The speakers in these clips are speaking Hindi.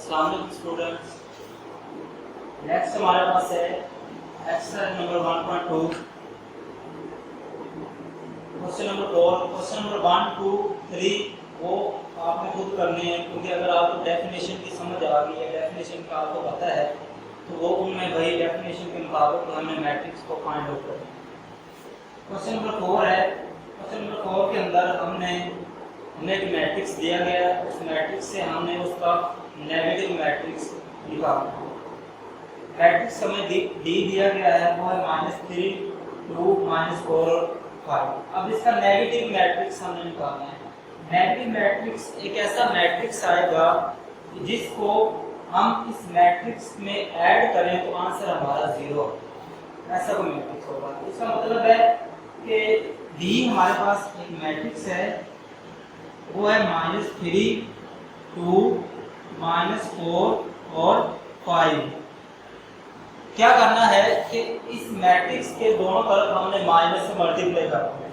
अस्सलाम वालेकुम स्टूडेंट्स। नेक्स्ट हमारे पास है exercise number 1.2 question number 4। Question number 1, 2, 3 वो आपने खुद करने हैं, क्योंकि अगर आपको डेफिनेशन की समझ आ गई है, डेफिनेशन का आपको पता है, तो वो उनमें वही डेफिनेशन के मुताबिक हमने मैट्रिक्स को फाइंड आउट करना है। क्वेश्चन नंबर 4 है। क्वेश्चन नंबर 4 के अंदर हमें एक मैट्रिक्स दिया गया है, उस मैट्रिक्स से हमने उसका नेगेटिव मैट्रिक्स निकालना है। मैट्रिक्स हमें डी दिया गया है, वो है -3, 2, -4 और 5। अब इसका नेगेटिव मैट्रिक्स हमने निकालना है। नेगेटिव मैट्रिक्स एक ऐसा मैट्रिक्स आएगा जिसको हम इस मैट्रिक्स में ऐड करें तो आंसर हमारा 0 ऐसा कोई मैट्रिक्स होगा। इसका मतलब है कि डी हमारे पास एक मैट्रिक्स है, वो है -3, 2, -4 और 5। क्या करना है कि इस मैट्रिक्स के दोनों तरफ हमने माइनस से मल्टीप्लाई कर दें,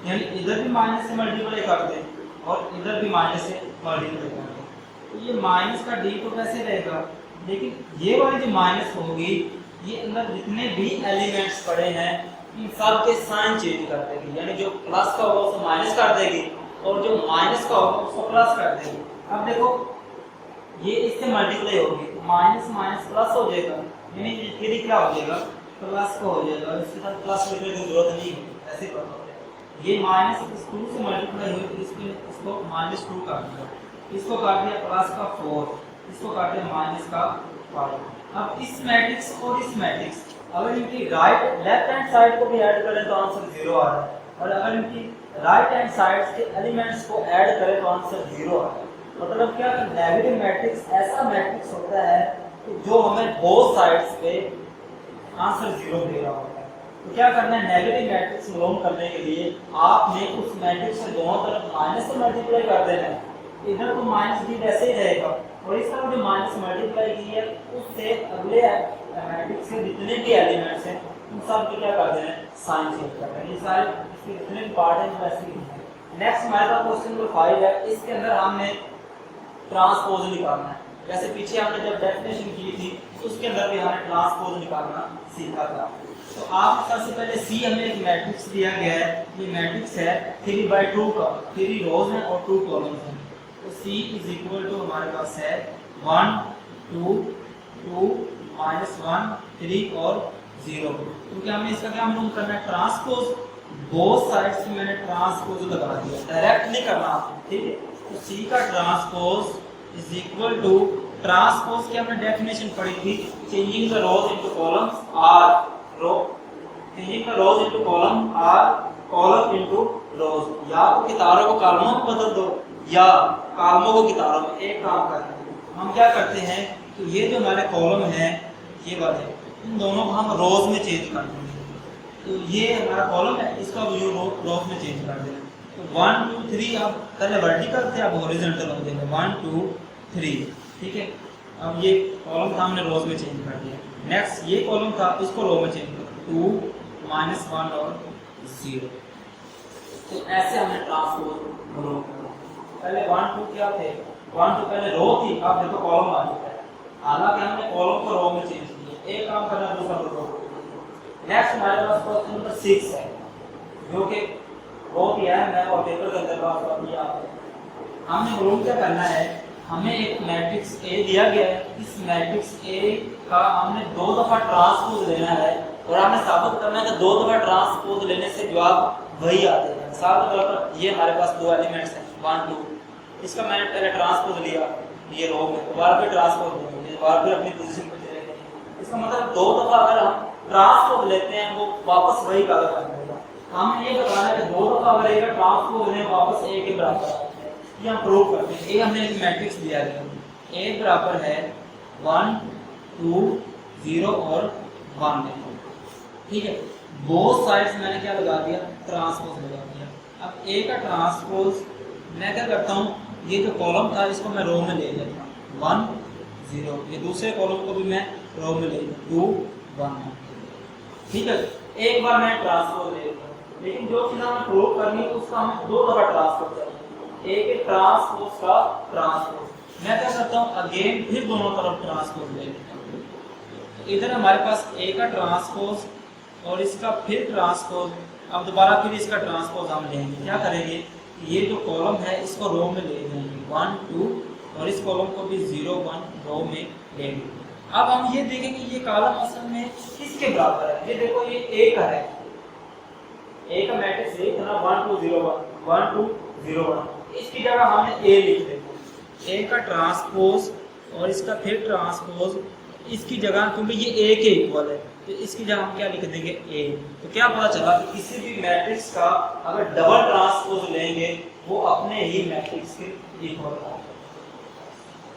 यानी इधर भी माइनस से मल्टीप्लाई कर दें और इधर भी माइनस से मल्टीप्लाई कर दें। तो ये माइनस का डी तो वैसे रहेगा, लेकिन ये वाली जो माइनस होगी, ये अंदर जितने भी एलिमेंट्स पड़े हैं इन सब के साइन चेंज कर देगी, यानी जो प्लस का होगा उसको माइनस कर देगी और जो माइनस का होगा उसको प्लस कर देगी। अब देखो ये इससे मल्टीप्लाई होगी तो माइनस माइनस प्लस हो जाएगा, यानी फिर क्या हो जाएगा, प्लस का हो जाएगा। इसके साथ प्लस लिखने की जरूरत नहीं है, ऐसे कर दो। ये -2 से मल्टीप्लाई हुई तो इसको -2 कर दिया, इसको काट दिया प्लस का 4, इसको काट दिया माइनस का 5। अब इस मैट्रिक्स और इस मैट्रिक्स अगर इनकी लेफ्ट हैंड साइड को भी ऐड करें तो आंसर 0 आ रहा है, और अगर इनकी राइट हैंड साइड के एलिमेंट्स को ऐड करें तो आंसर 0 आ रहा है। मतलब क्या कि नेगेटिव मैट्रिक्स ऐसा मैट्रिक्स होता है कि जो हमें बोथ साइड्स पे आंसर 0 दे रहा होता है। तो क्या करना है, नेगेटिव मैट्रिक्स मालूम करने के लिए आपने उस मैट्रिक्स से दोनों तरफ माइनस से मल्टीप्लाई कर देना है। इधर तो माइनस डी वैसे ही रहेगा और इस तरफ जो माइनस मल्टीप्लाई की है उससे अगले मैट्रिक्स के जितने भी एलिमेंट्स हैं उन सब को क्या कर देना है, साइन चेंज कर देना है। ये सारे इसके जितने भी पार्ट हैं वैसे ही हैं। नेक्स्ट हमारे पास क्वेश्चन नंबर 5 है। इसके अंदर हमने ट्रांसपोज निकालना है। जैसे पीछे हमने जब डेफिनेशन की थी उसके अंदर भी हमें ट्रांसपोज निकालना सीखा था। तो आप सबसे पहले सी हमें एक मैट्रिक्स दिया गया है, ये मैट्रिक्स है 3/2 का, 3 रोज हैं और 2 कॉलम्स हैं। तो C = हमारे पास है 1, 2, 2, -1, 3 और 0। क्योंकि हमने इसका क्या मालूम करना है, ट्रांसपोज। बोथ साइड्स से मैंने ट्रांसपोज लगा दिया, डायरेक्ट नहीं करना, ठीक है। तो C का ट्रांसपोज ट्रांसपोज की हमने डेफिनेशन पढ़ी थी, changing the rows into columns or row, changing the rows into column or column into rows. या तो कितारों को कॉलमों में बदल दो या कॉलमों को कितारों में। एक काम करते हैं हम, क्या करते हैं कि ये जो हमारे कॉलम है ये वाले, इन दोनों को हम रोज में चेंज कर देंगे। तो ये हमारा कॉलम है, इसको अब रोज में चेंज कर देना। तो 1, 2, 3 अब पहले वर्टिकल थे, अब हॉरिजॉन्टल हो जाएगा 1, 2, 3, ठीक है। अब ये कॉलम था हमने रोज में चेंज कर दिया। नेक्स्ट ये कॉलम था, इसको रो में चेंज कर 2, -1 और 0। तो ऐसे हमने ट्रांसपोज रो करना। पहले 1, 2 क्या थे, 1, 2 पहले रो थी, अब देखो कॉलम आ चुका है। हालांकि हमने कॉलम को रो में चेंज किया, एक काम करना दूसरा रो। नेक्स्ट हमारे पास क्वेश्चन नंबर 6 है, जो कि बहुत ही अहम है और पेपर के अंदर बात करनी है। हमने मालूम क्या करना है, हमें एक मैट्रिक्स ए दिया गया है, इस मैट्रिक्स ए का हमने 2 दफा ट्रांसपोज लेना है और हमने साबित करना है कि 2 दफा ट्रांसपोज लेने से जवाब वही आते हैं। मिसाल के तौर पर ये हमारे पास 2 एलिमेंट्स हैं 1, 2, इसका मैंने पहले ट्रांसपोज लिया ये रो में, दोबारा फिर ट्रांसपोज लेंगे, दोबारा फिर अपनी पोजीशन पर चलेंगे। इसका मतलब 2 दफा अगर हम ट्रांसपोज लेते हैं वो वापस वही कागज कर देगा। हमने ये बताना है कि 2 दफा अगर एक ट्रांसपोज लें वापस ए के बराबर आता है, ये हम प्रूव करते हैं। ए हमने एक मैट्रिक्स दिया है, ए बराबर है 1, 2, 0 और 1 है, ठीक है। बोथ साइड्स मैंने क्या लगा दिया, ट्रांसपोज लगा दिया। अब ए का ट्रांसपोज मैं क्या करता हूँ, ये जो कॉलम था इसको मैं रो में ले लेता हूँ 1, 0, ये दूसरे कॉलम को भी मैं रो में ले लेता 2, 1, ठीक है। एक बार मैं ट्रांसपोज ले लेता हूँ, लेकिन जो चीज़ हमें प्रूव करनी है उसका हमें 2 दफा ट्रांसपोज चाहिए। ए के ट्रांसपोज का ट्रांसपोज मैं क्या करता हूँ अगेन फिर दोनों तरफ ट्रांसपोज ले लेता हूँ। तो इधर हमारे पास ए का ट्रांसपोज और इसका फिर ट्रांसपोज, अब दोबारा फिर इसका ट्रांसपोज हम लेंगे। क्या करेंगे, ये जो कॉलम है इसको रो में ले लेंगे 1 2 और इस कॉलम को भी 0 1 रो में लेंगे। अब हम ये देखें कि ये कॉलम असल में किसके बराबर है। ये देखो ये ए का है, ए का मैट्रिक्स है ना 1 2 0 1 1 2 0 1, इसकी जगह हमने ए लिख देंगे। ए का ट्रांसपोज और इसका फिर ट्रांसपोज, इसकी जगह क्योंकि ये ए के इक्वल है तो इसकी जगह हम क्या लिख देंगे ए। तो क्या पता चला कि किसी भी मैट्रिक्स का अगर डबल ट्रांसपोज लेंगे वो अपने ही मैट्रिक्स के इक्वल होगा।